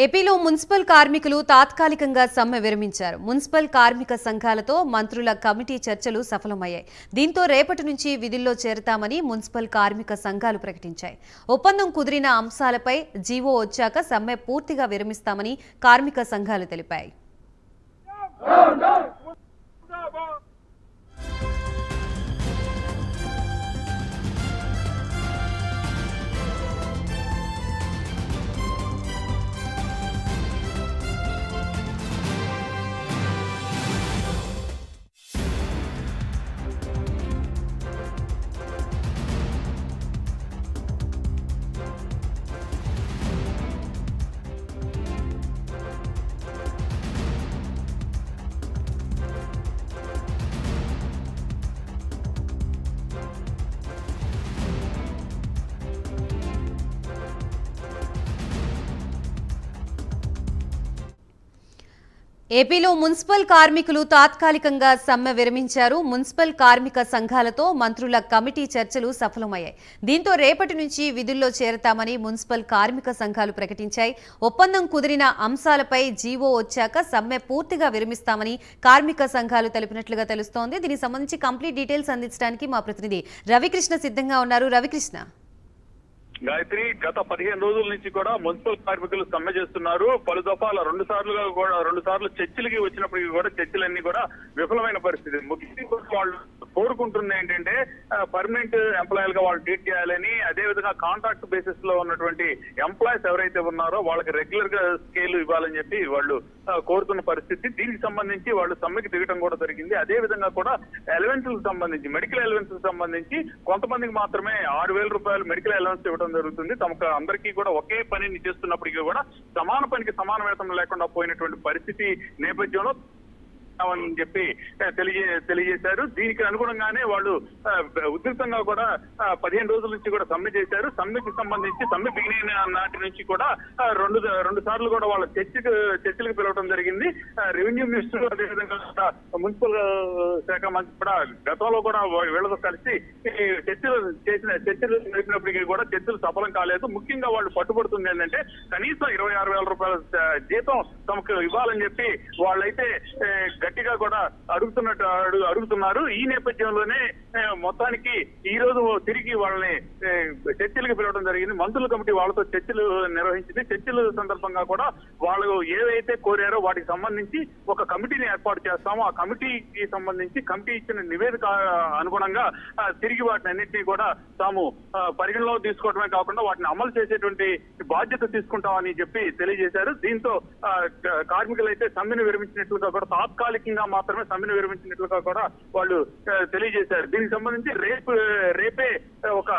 ఏపీలో మున్సిపల్ కార్మికులు తాత్కాలికంగా సమ్మె విరమించారు. మున్సిపల్ కార్మిక సంఘాలతో మంత్రుల కమిటీ చర్చలు సఫలమయ్యాయి. దీంతో రేపటి నుంచి విధుల్లో చేరతామని మున్సిపల్ కార్మిక సంఘాలు ప్రకటించాయి. ఒప్పందం కుదిరిన అంశాలపై జీవో వచ్చాక సమ్మె పూర్తిగా విరమిస్తామని కార్మిక సంఘాలు తెలిపాయి. ఏపీలో మున్సిపల్ కార్మికులు తాత్కాలికంగా సమ్మె విరమించారు. మున్సిపల్ కార్మిక సంఘాలతో మంత్రుల కమిటీ చర్చలు సఫలమయ్యాయి. దీంతో రేపటి నుంచి విధుల్లో చేరతామని మున్సిపల్ కార్మిక సంఘాలు ప్రకటించాయి. ఒప్పందం కుదిరిన అంశాలపై జీవో వచ్చాక సమ్మె పూర్తిగా విరమిస్తామని కార్మిక సంఘాలు తెలిపినట్లుగా తెలుస్తోంది. దీనికి సంబంధించి కంప్లీట్ డీటెయిల్స్ అందించడానికి మా ప్రతినిధి రవికృష్ణ సిద్ధంగా ఉన్నారు. రవికృష్ణ, గాయత్రి, గత 15 రోజుల నుంచి కూడా మున్సిపల్ కార్మికులు సమ్మె చేస్తున్నారు. పలు దఫాల రెండు సార్లు చర్చలకి వచ్చినప్పటికీ కూడా చర్చలన్నీ కూడా విఫలమైన పరిస్థితి. ముఖ్యంగా వాళ్ళు కోరుకుంటుంది ఏంటంటే పర్మనెంట్ ఎంప్లాయీలుగా వాళ్ళు ట్రీట్ చేయాలని, అదే విధంగా కాంట్రాక్ట్ బేసిస్ లో ఉన్నటువంటి ఎంప్లాయీస్ ఎవరైతే ఉన్నారో వాళ్ళకి రెగ్యులర్ గా స్కేల్ ఇవ్వాలని చెప్పి వాళ్ళు కోరుతున్న పరిస్థితి. దీనికి సంబంధించి వాళ్ళు సమ్మెకి దిగడం కూడా జరిగింది. అదే విధంగా కూడా అలవెన్స్లకు సంబంధించి, మెడికల్ అలవెన్స్ సంబంధించి కొంతమందికి మాత్రమే 6,000 రూపాయలు మెడికల్ అలవెన్స్ ఇవ్వడం జరుగుతుంది. తమకు అందరికీ కూడా ఒకే పనిని చేస్తున్నప్పటికీ కూడా సమాన పనికి సమాన వేతనం లేకుండా పోయినటువంటి పరిస్థితి నేపథ్యంలో అని చెప్పి తెలియజేశారు. దీనికి అనుగుణంగానే వాళ్ళు ఉధృతంగా కూడా 15 రోజుల నుంచి కూడా సమ్మె చేశారు. సమ్మెకి సంబంధించి సమ్మె బిగిన నాటి నుంచి కూడా రెండు సార్లు కూడా వాళ్ళ చర్చలకు పిలవడం జరిగింది. రెవెన్యూ మినిస్టర్, అదేవిధంగా మున్సిపల్ శాఖ మంత్రి కూడా గతంలో కూడా వీళ్ళతో కలిసి చర్చలు జరిపినప్పటికీ కూడా చర్చలు సఫలం కాలేదు. ముఖ్యంగా వాళ్ళు పట్టుబడుతుంది ఏంటంటే కనీసం 26,000 రూపాయల జీతం తమకు ఇవ్వాలని చెప్పి వాళ్ళైతే గట్టిగా కూడా అడుగుతున్నారు. ఈ నేపథ్యంలోనే మొత్తానికి ఈ రోజు తిరిగి వాళ్ళని చర్చలకు పిలవడం జరిగింది. మంత్రుల కమిటీ వాళ్ళతో చర్చలు నిర్వహించింది. చర్చల సందర్భంగా కూడా వాళ్ళు ఏవైతే కోరారో వాటికి సంబంధించి ఒక కమిటీని ఏర్పాటు చేస్తామో ఆ కమిటీకి సంబంధించి కమిటీ ఇచ్చిన నివేదిక అనుగుణంగా తిరిగి వాటిని అన్నింటినీ కూడా తాము పరిగణలో తీసుకోవడమే కాకుండా వాటిని అమలు చేసేటువంటి బాధ్యత తీసుకుంటామని చెప్పి తెలియజేశారు. దీంతో కార్మికులైతే సమ్మెను విరమించినట్లుగా కూడా తాత్కాలికంగా మాత్రమే సమ్మెను విరమించినట్లుగా కూడా వాళ్ళు తెలియజేశారు. దీనికి సంబంధించి రేపే ఒక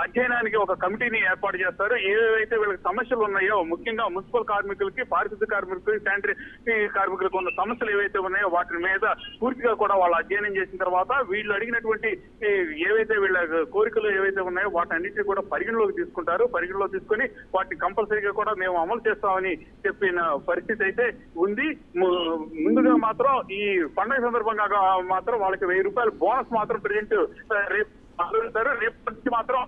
అధ్యయనానికి ఒక కమిటీని ఏర్పాటు చేస్తారు. ఏవైతే వీళ్ళకి సమస్యలు ఉన్నాయో, ముఖ్యంగా మున్సిపల్ కార్మికులకి, పారిశుద్ధ్య కార్మికులకి, శానిటరీ కార్మికులకు ఉన్న సమస్యలు ఏవైతే ఉన్నాయో వాటి మీద పూర్తిగా కూడా వాళ్ళు అధ్యయనం చేసిన తర్వాత వీళ్ళు అడిగినటువంటి ఏవైతే వీళ్ళ కోరికలు ఏవైతే ఉన్నాయో వాటన్నిటిని కూడా పరిగణలోకి తీసుకుంటారు. పరిగణలో తీసుకుని వాటిని కంపల్సరీగా కూడా మేము అమలు చేస్తామని చెప్పిన పరిస్థితి అయితే ఉంది. ముందుగా మాత్రం ఈ పండుగ సందర్భంగా మాత్రం వాళ్ళకి 1,000 రూపాయలు బోనస్ మాత్రం ప్రెజెంట్ రేపు నుంచి మాత్రం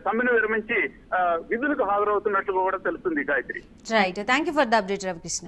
సమ్మెను విరమించి విధులకు హాజరవుతున్నట్లు కూడా తెలుస్తుంది. Gayatri, right, thank you for the update Ravikrishna.